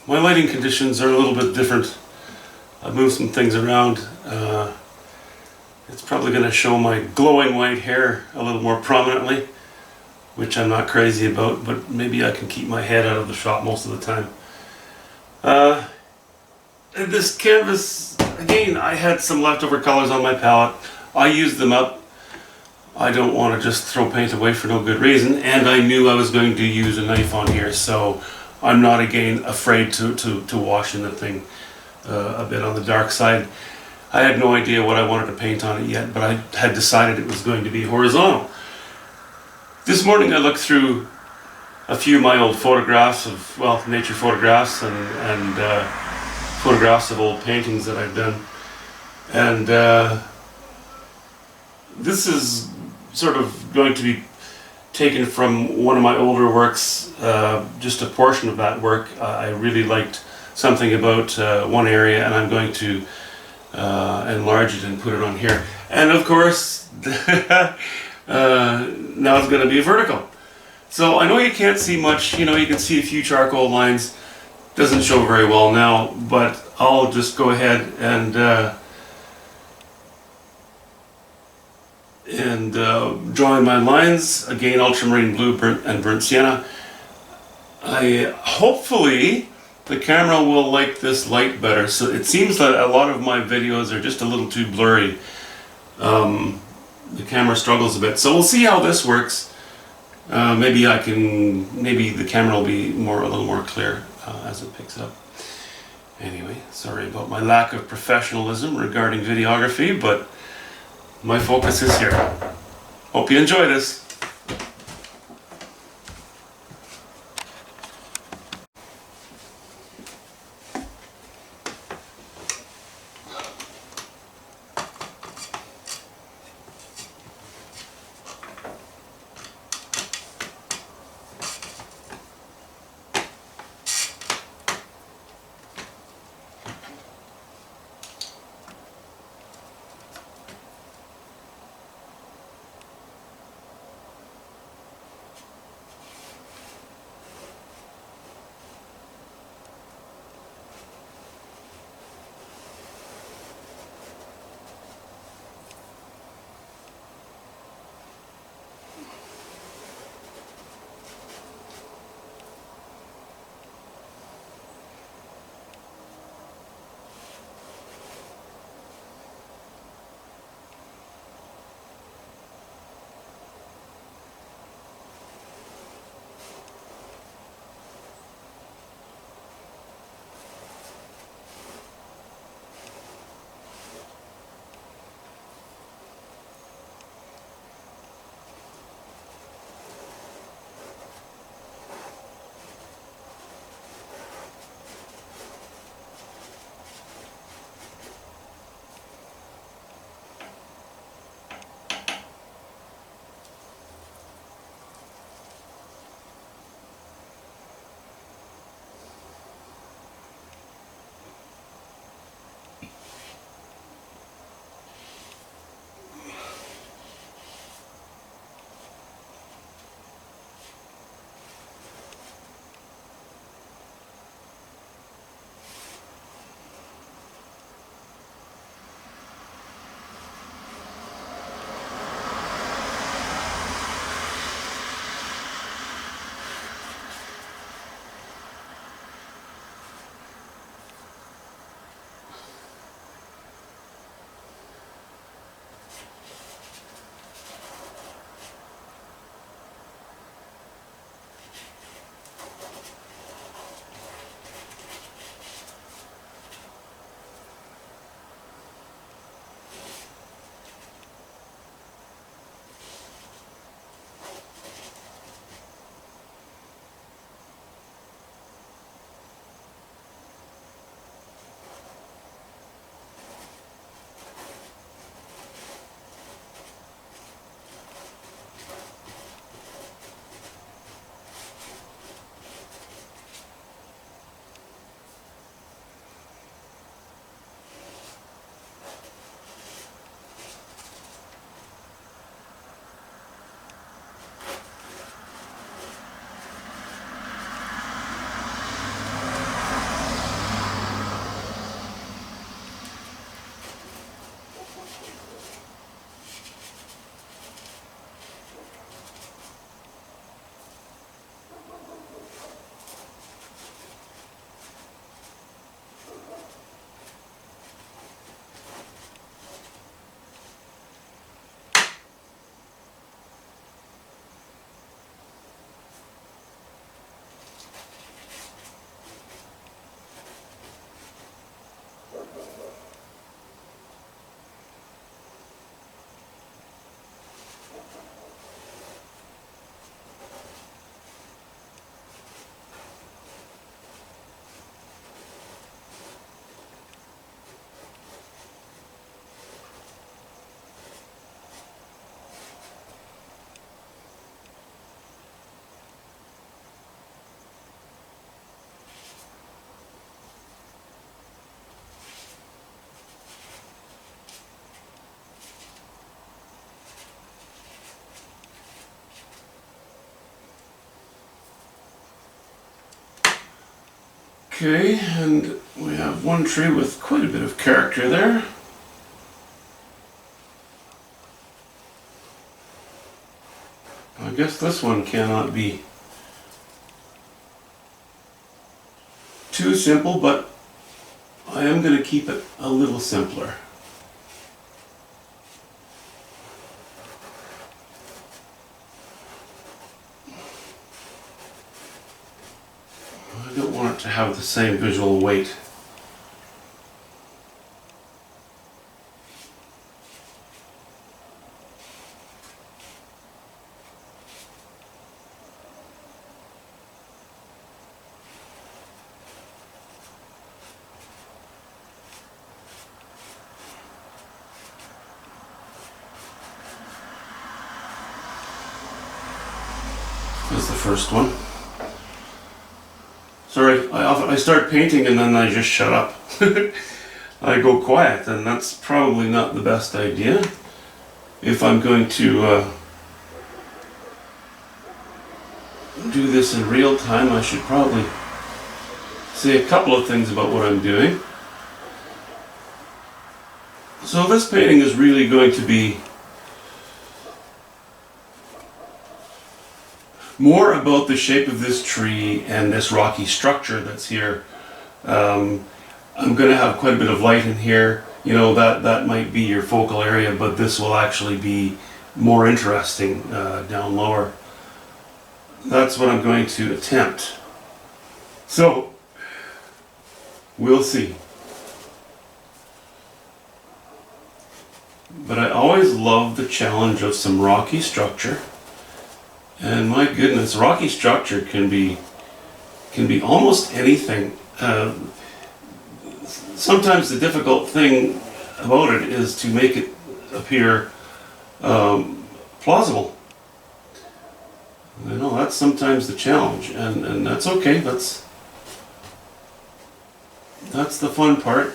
My lighting conditions are a little bit different. I've moved some things around. It's probably going to show my glowing white hair a little more prominently, which I'm not crazy about, but maybe I can keep my head out of the shot most of the time. And this canvas, again, I had some leftover colors on my palette. I used them up. I don't want to just throw paint away for no good reason, and I knew I was going to use a knife on here, so I'm not again afraid to wash in the thing a bit on the dark side. I had no idea what I wanted to paint on it yet, but I had decided it was going to be horizontal. This morning I looked through a few of my old photographs of, well, nature photographs and photographs of old paintings that I've done, and this is sort of going to be taken from one of my older works, just a portion of that work. I really liked something about one area, and I'm going to enlarge it and put it on here. And of course, now it's going to be vertical. So I know you can't see much, you know, you can see a few charcoal lines. Doesn't show very well now, but I'll just go ahead and drawing my lines, again ultramarine blue, burnt sienna. Hopefully the camera will like this light better. So it seems that a lot of my videos are just a little too blurry. The camera struggles a bit, so we'll see how this works. Maybe the camera will be a little more clear as it picks up. Anyway, sorry about my lack of professionalism regarding videography, but my focus is here. Hope you enjoy this. Okay, and we have one tree with quite a bit of character there. I guess this one cannot be too simple, but I am going to keep it a little simpler. I don't want it to have the same visual weight. Is the first one. Sorry, I start painting and then I just shut up. I go quiet, and that's probably not the best idea. If I'm going to do this in real time, I should probably say a couple of things about what I'm doing. So this painting is really going to be more about the shape of this tree and this rocky structure that's here. I'm going to have quite a bit of light in here. You know, that might be your focal area, but this will actually be more interesting down lower. That's what I'm going to attempt. So, we'll see. But I always love the challenge of some rocky structure. And my goodness, rocky structure can be almost anything. Sometimes the difficult thing about it is to make it appear plausible. You know, that's sometimes the challenge, and that's okay. That's the fun part.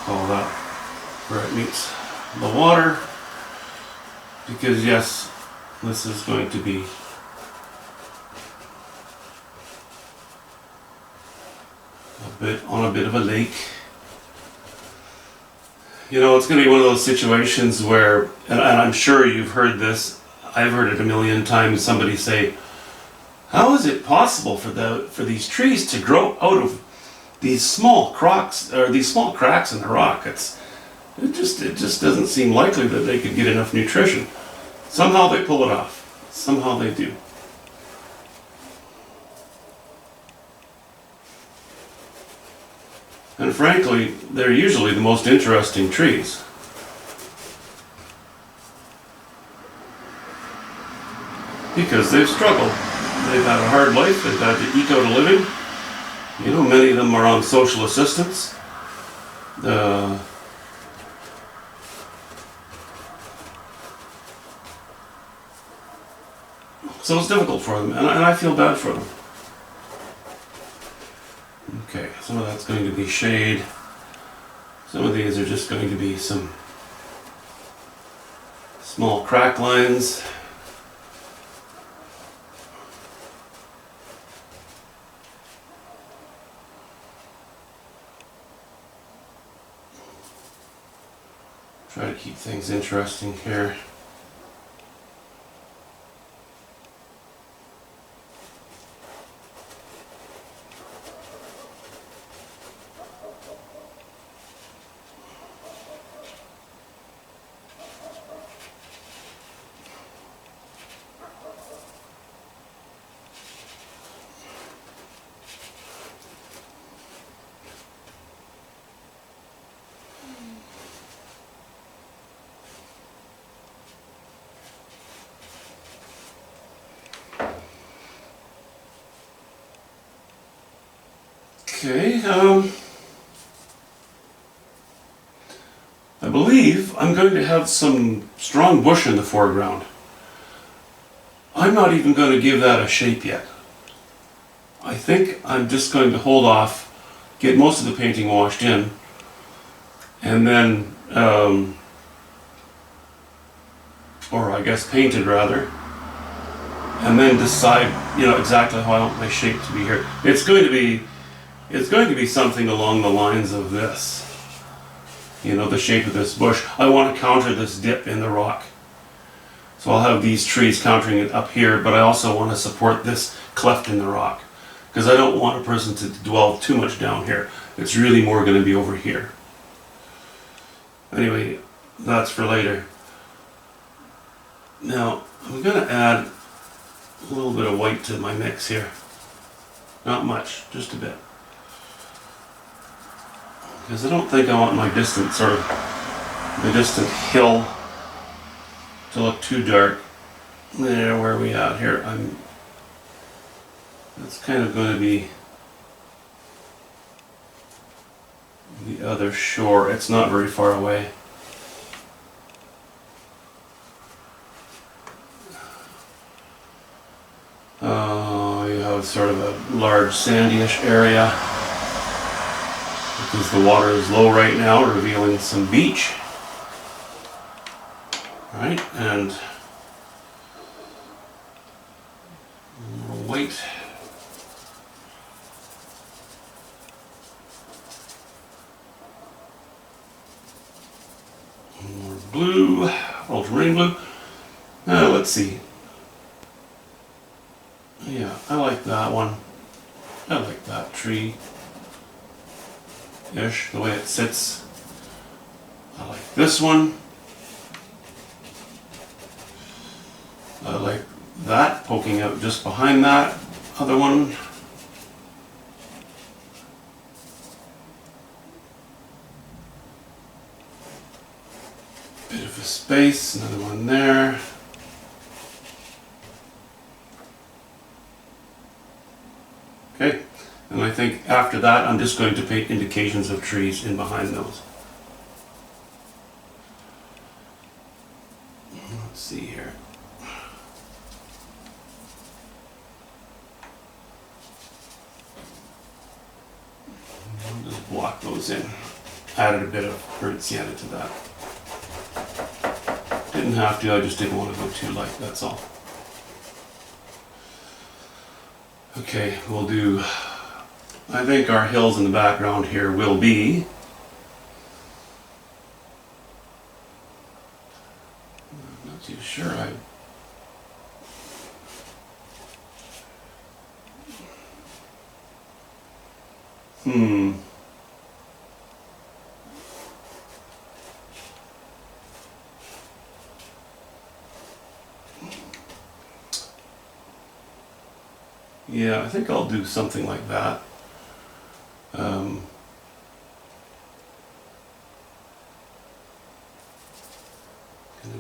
Call that where it meets the water, because yes, this is going to be a bit of a lake. You know, it's going to be one of those situations where, and I'm sure you've heard this, I've heard it a million times, somebody say, how is it possible for these trees to grow out of these small cracks in the rock? It just doesn't seem likely that they could get enough nutrition. Somehow they pull it off. Somehow they do. And frankly, they're usually the most interesting trees. Because they've struggled. They've had a hard life, they've had to eke out a living. You know, many of them are on social assistance. So it's difficult for them, and I feel bad for them. Okay, some of that's going to be shade. Some of these are just going to be some small crack lines. Try to keep things interesting here. Okay, I believe I'm going to have some strong bush in the foreground. I'm not even going to give that a shape yet. I think I'm just going to hold off, get most of the painting washed in, and then or I guess painted rather, and then decide, exactly how I want my shape to be here. It's going to be something along the lines of this. The shape of this bush. I want to counter this dip in the rock. So I'll have these trees countering it up here, but I also want to support this cleft in the rock, because I don't want a person to dwell too much down here. It's really more going to be over here. Anyway, that's for later. Now, I'm going to add a little bit of white to my mix here. Not much, just a bit. Because I don't think I want my distant hill to look too dark. There, where are we at here? That's kind of going to be the other shore. It's not very far away. You have sort of a large sandyish area, because the water is low right now, revealing some beach. Right, and more white. More blue, ultramarine blue. Now let's see. Yeah, I like that one. I like that tree-ish, the way it sits. I like this one. I like that poking out just behind that other one. Bit of a space, another one there. Okay, and I think after that I'm just going to paint indications of trees in behind those. Let's see here. I'll just block those in. Added a bit of burnt sienna to that. Didn't have to, I just didn't want to go too light, that's all. Okay, we'll do, I think our hills in the background here will be, I'm not too sure, yeah, I think I'll do something like that. Gonna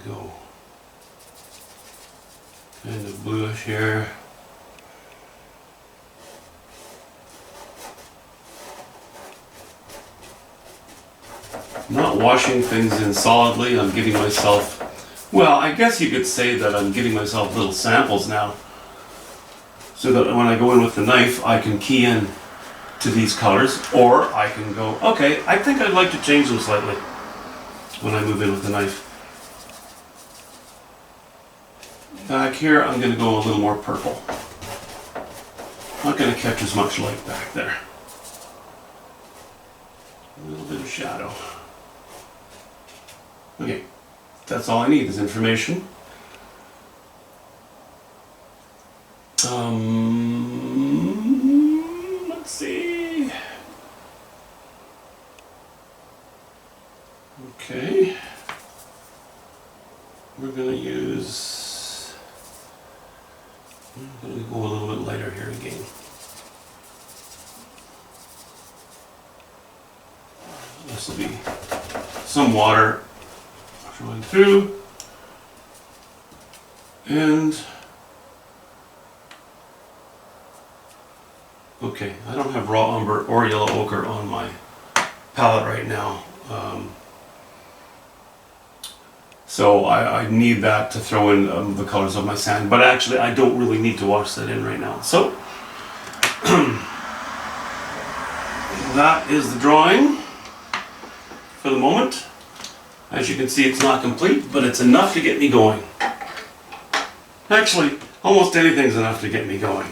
go kind of bluish here. I'm not washing things in solidly. I'm giving myself, well, I guess you could say that I'm giving myself little samples now, so that when I go in with the knife, I can key in to these colors, or I can go, okay, I think I'd like to change them slightly when I move in with the knife. Back here, I'm going to go a little more purple. Not going to catch as much light back there. A little bit of shadow. Okay, that's all I need is information. Let's see. Okay. We're going to use, I'm going to go a little bit lighter here again. This will be some water flowing through, and okay, I don't have raw umber or yellow ochre on my palette right now, so I need that to throw in the colors of my sand, but actually I don't really need to wash that in right now. So that is the drawing for the moment. As you can see, it's not complete, but it's enough to get me going. Actually, almost anything's enough to get me going.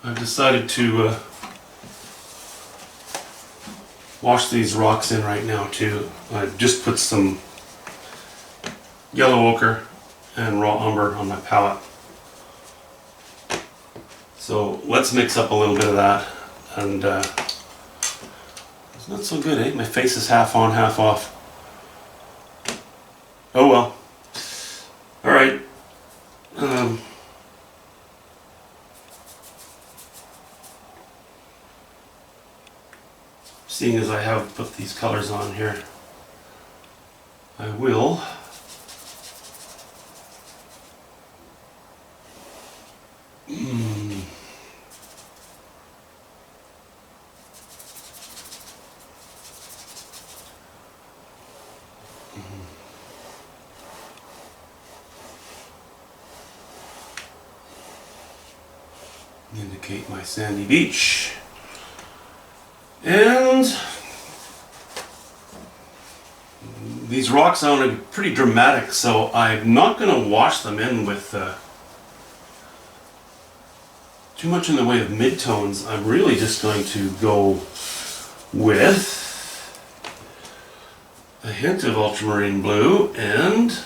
I've decided to wash these rocks in right now too. I've just put some yellow ochre and raw umber on my palette. So let's mix up a little bit of that. And it's not so good, eh? My face is half on, half off. Oh well. Alright. Seeing as I have put these colors on here, I will indicate my sandy beach. And these rocks sound pretty dramatic, so I'm not going to wash them in with too much in the way of midtones. I'm really just going to go with a hint of ultramarine blue and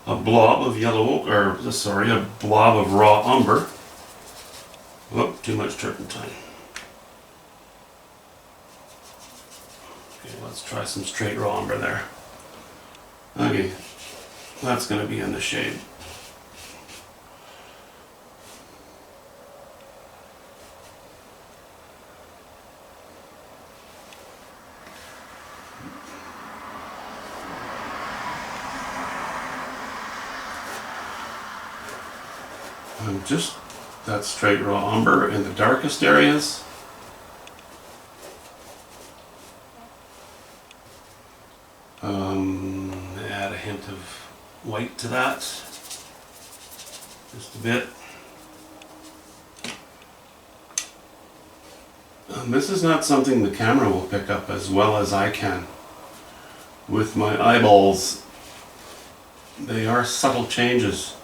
a blob of yellow, or sorry, a blob of raw umber. Whoop, too much turpentine. Okay, let's try some straight raw umber there. Okay, that's going to be in the shade. And just that straight raw umber in the darkest areas. Add a hint of white to that, just a bit. This is not something the camera will pick up as well as I can with my eyeballs. They are subtle changes,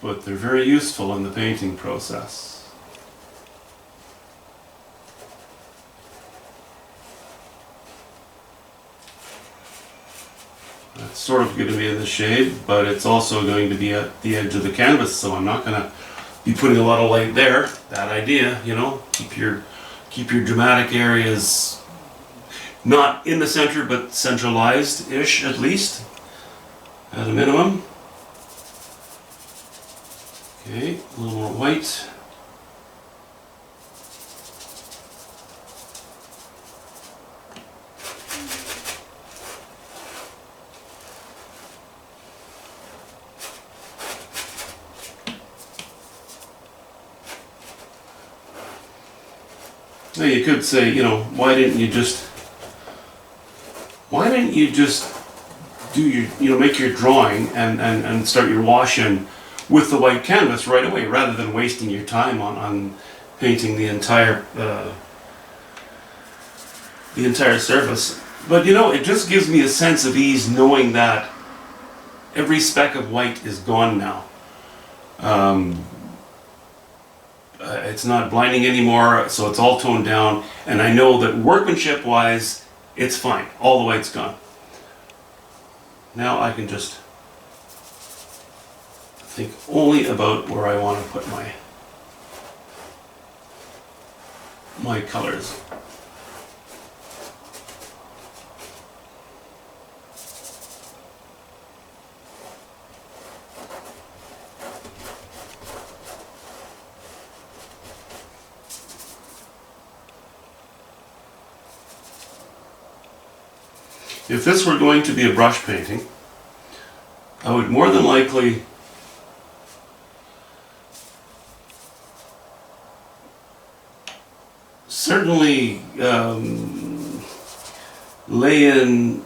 but they're very useful in the painting process. It's sort of going to be in the shade, but it's also going to be at the edge of the canvas, so I'm not going to be putting a lot of light there. Bad idea, you know. Keep your dramatic areas not in the center, but centralized-ish at least, at a minimum. Okay, a little more white. Now you could say, you know, why didn't you just do your, you know, make your drawing and start your wash in with the white canvas right away, rather than wasting your time on painting the entire surface. But you know, it just gives me a sense of ease knowing that every speck of white is gone now. It's not blinding anymore, so it's all toned down, and I know that workmanship wise it's fine, all the white's gone. Now I can just think only about where I want to put my colors. If this were going to be a brush painting, I would more than likely certainly lay in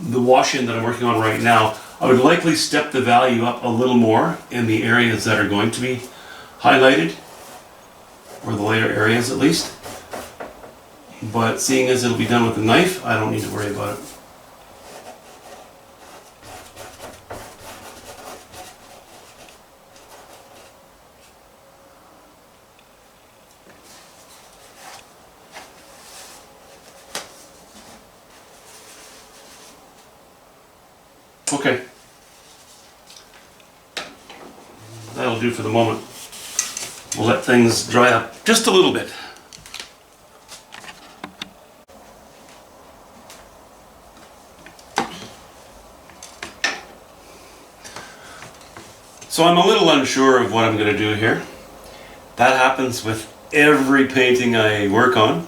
the wash-in that I'm working on right now. I would likely step the value up a little more in the areas that are going to be highlighted, or the later areas at least. But seeing as it'll be done with a knife, I don't need to worry about it. Okay. That'll do for the moment. We'll let things dry up just a little bit. So I'm a little unsure of what I'm going to do here. That happens with every painting I work on.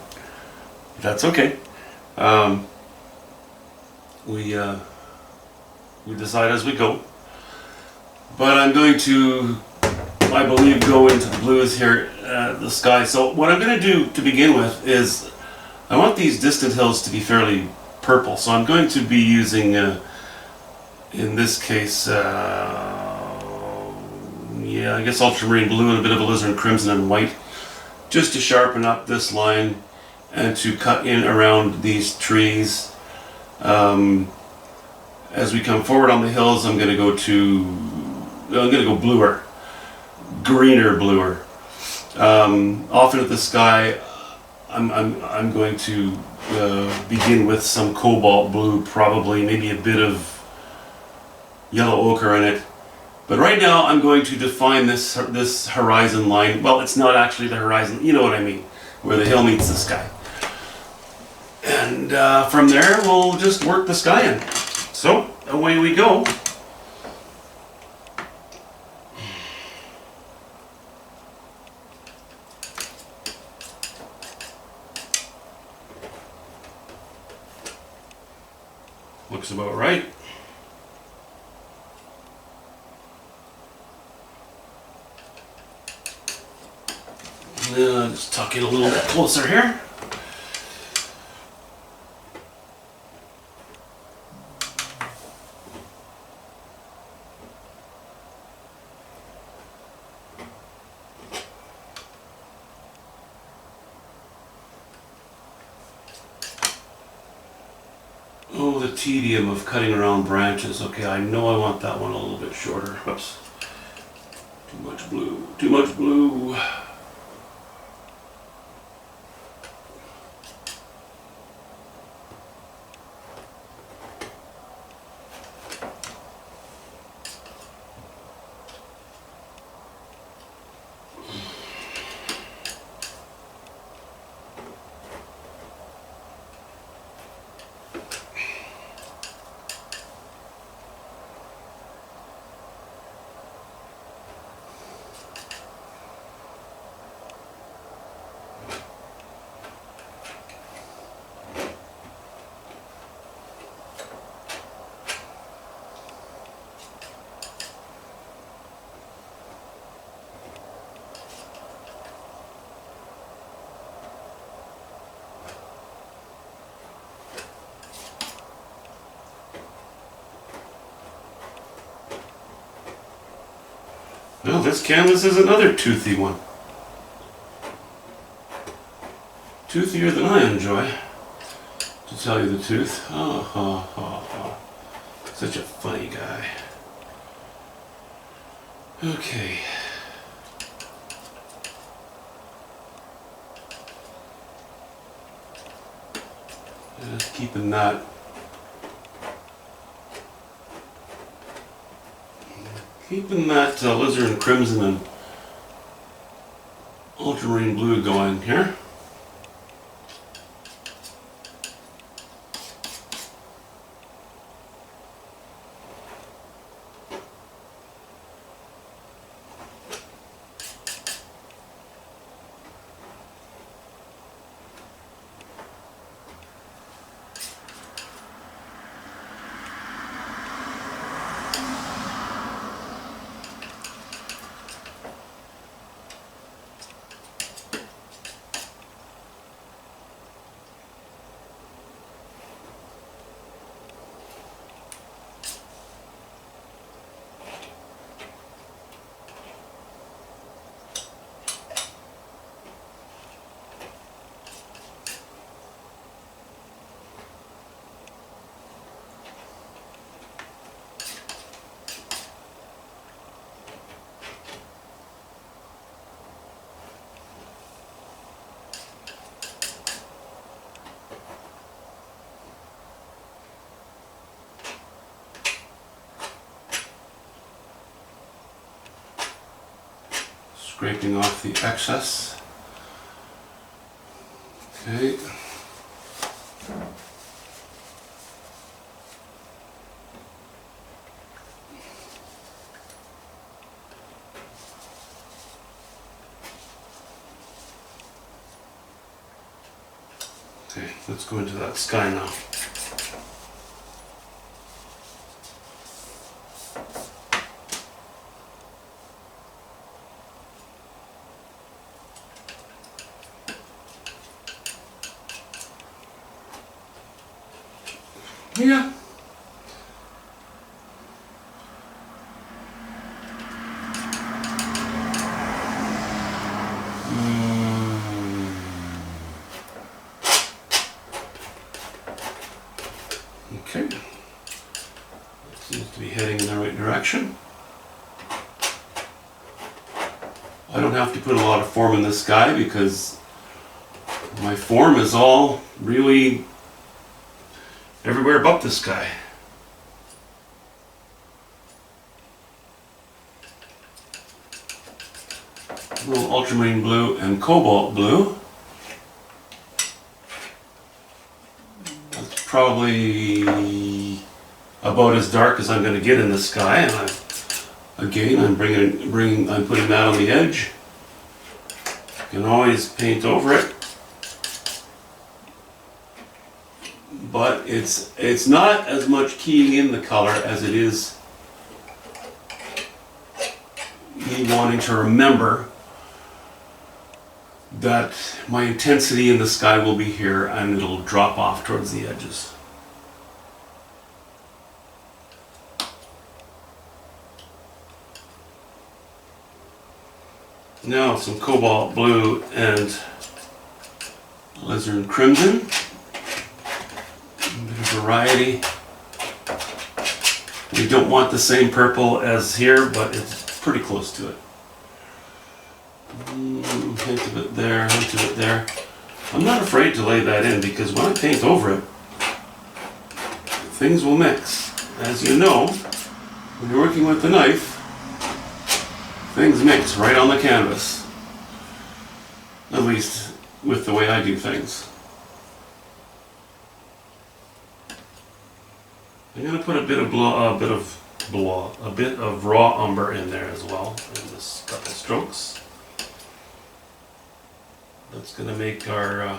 That's okay. We decide as we go. But I'm going to, I believe, go into the blues here, the sky. So what I'm going to do to begin with is, I want these distant hills to be fairly purple. So I'm going to be using, in this case, I guess ultramarine blue and a bit of alizarin crimson and white, just to sharpen up this line and to cut in around these trees. As we come forward on the hills, I'm going to go bluer, greener bluer. Off into the sky, I'm going to begin with some cobalt blue, probably maybe a bit of yellow ochre in it. But right now I'm going to define this horizon line. Well, it's not actually the horizon, you know what I mean, where the hill meets the sky. And from there we'll just work the sky in. So away we go. Looks about right. Just tuck in a little bit closer here. Oh, the tedium of cutting around branches. Okay, I know I want that one a little bit shorter. Whoops. Too much blue. Too much blue. Well, this canvas is another toothy one. Toothier than I enjoy, to tell you the truth. Such a funny guy. Okay. Just keeping that. Keeping that alizarin crimson and ultramarine blue going here. scraping off the excess. Okay. Okay, let's go into that sky now. Yeah. Okay. Seems to be heading in the right direction. I don't have to put a lot of form in this sky because my form is all really everywhere but the sky. A little ultramarine blue and cobalt blue. That's probably about as dark as I'm going to get in the sky, and I'm putting that on the edge. You can always paint over it. But it's not as much keying in the color as it is me wanting to remember that my intensity in the sky will be here and it'll drop off towards the edges. Now some cobalt blue and alizarin crimson. A bit of variety. We don't want the same purple as here, but it's pretty close to it. Hint of it there, hint of it there. I'm not afraid to lay that in because when I paint over it, things will mix. As you know, when you're working with the knife, things mix right on the canvas. At least with the way I do things. I'm going to put a bit of raw umber in there as well in this couple strokes. That's going to make our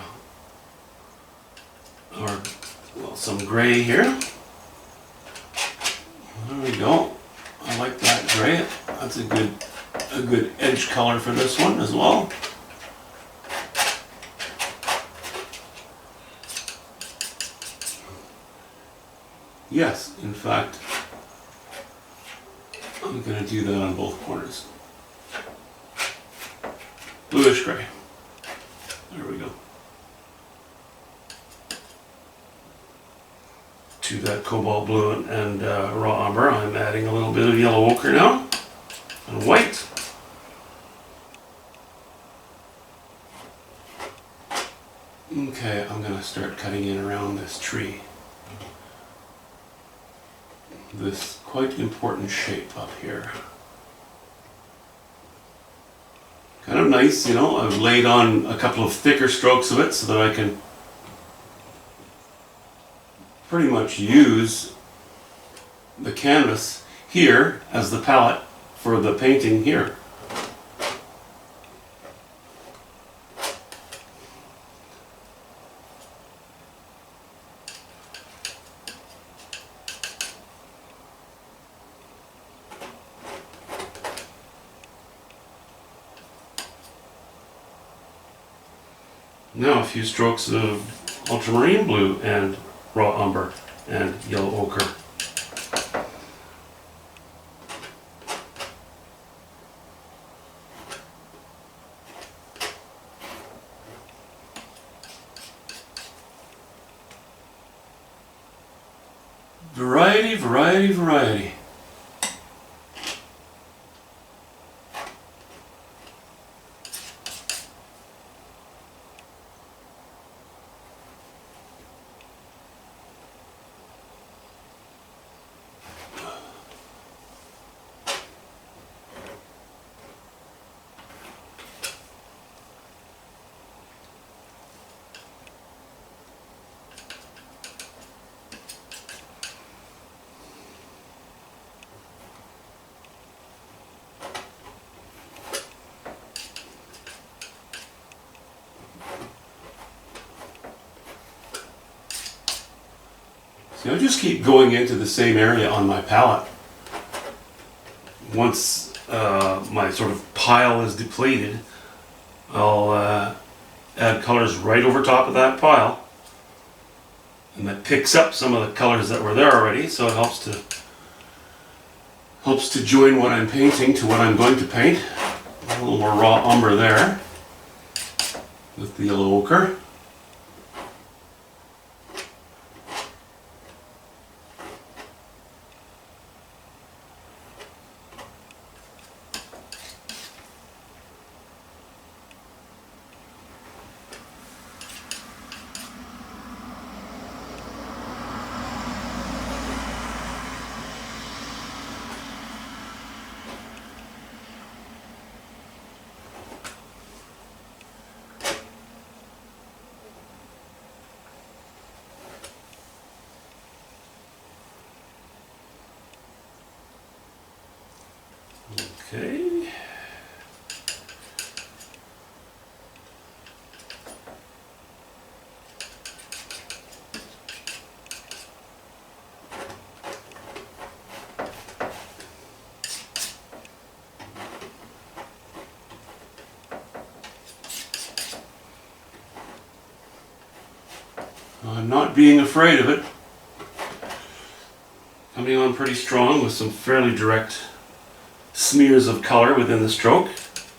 some gray here. There we go. I like that gray. That's a good edge color for this one as well. Yes, in fact, I'm going to do that on both corners. Bluish gray. There we go. To that cobalt blue and raw umber, I'm adding a little bit of yellow ochre now, and white. Okay, I'm going to start cutting in around this tree. This quite important shape up here. Kind of nice, you know. I've laid on a couple of thicker strokes of it so that I can pretty much use the canvas here as the palette for the painting here. Now a few strokes of ultramarine blue and raw umber and yellow ochre. Variety, variety, variety. See, I just keep going into the same area on my palette. Once my sort of pile is depleted, I'll add colors right over top of that pile. And that picks up some of the colors that were there already, so it helps to join what I'm painting to what I'm going to paint. A little more raw umber there with the yellow ochre. Okay. I'm not being afraid of it. Coming on pretty strong with some fairly direct smears of color within the stroke.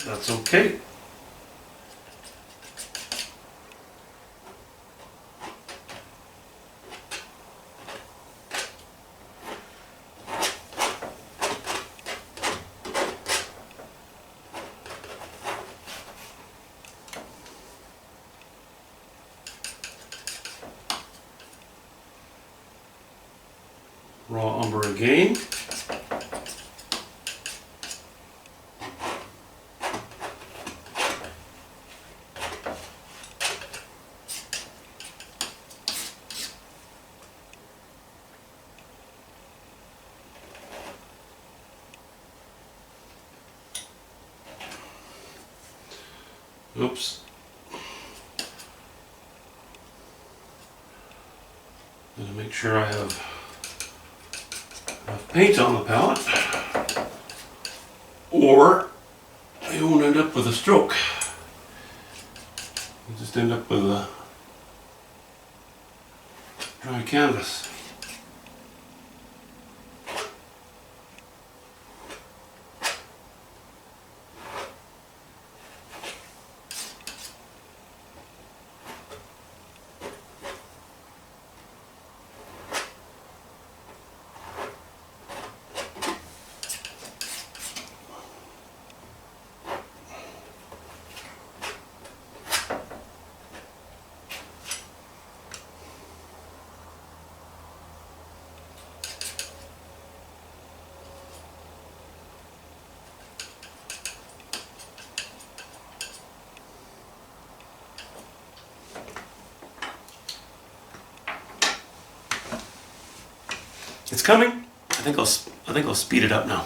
That's okay. Raw umber again. Oops. Gotta make sure I have enough paint on the palette, or I won't end up with a stroke. You just end up with a dry canvas. It's coming. I think I'll speed it up now.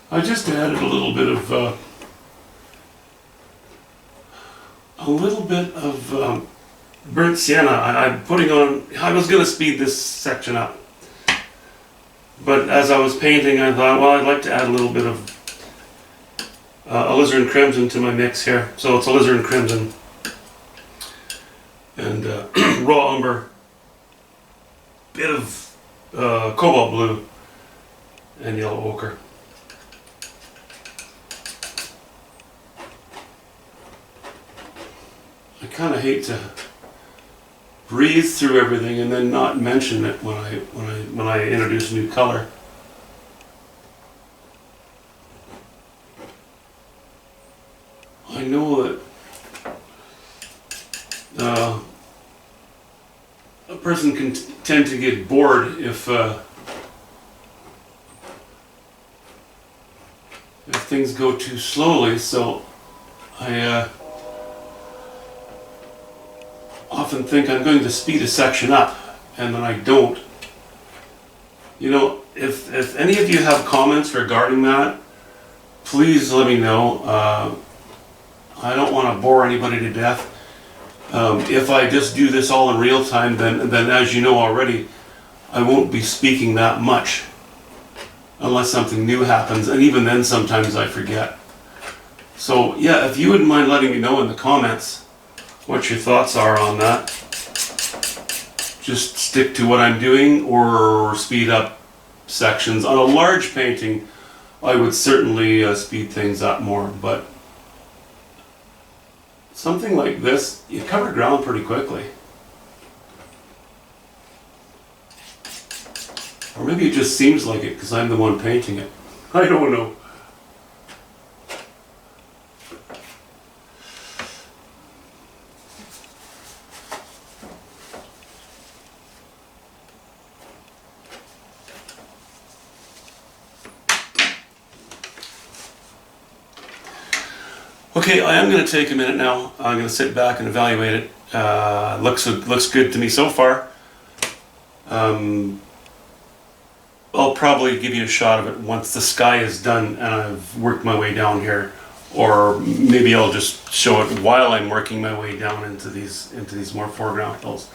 I just added a little bit of burnt sienna. I'm putting on. I was going to speed this section up, but as I was painting, I thought, well, I'd like to add a little bit of alizarin crimson to my mix here. So it's alizarin crimson and raw umber, bit of cobalt blue, and yellow ochre. I kind of hate to breeze through everything and then not mention it when I introduce a new color. I know that a person can tend to get bored if things go too slowly, so I often think I'm going to speed a section up, and then I don't. You know, if any of you have comments regarding that, please let me know. I don't want to bore anybody to death. If I just do this all in real time, then as you know already, I won't be speaking that much unless something new happens, and even then sometimes I forget. So yeah, if you wouldn't mind letting me know in the comments what your thoughts are on that. Just stick to what I'm doing or speed up sections. On a large painting, I would certainly speed things up more, but something like this, you cover ground pretty quickly. Or maybe it just seems like it because I'm the one painting it. I don't know. Okay, I am going to take a minute now. I'm going to sit back and evaluate it. Looks good to me so far. I'll probably give you a shot of it once the sky is done and I've worked my way down here, or maybe I'll just show it while I'm working my way down into these more foreground hills.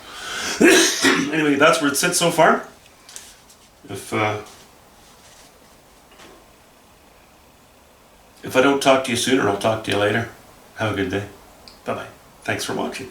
Anyway, that's where it sits so far. If I don't talk to you sooner, I'll talk to you later. Have a good day. Bye-bye. Thanks for watching.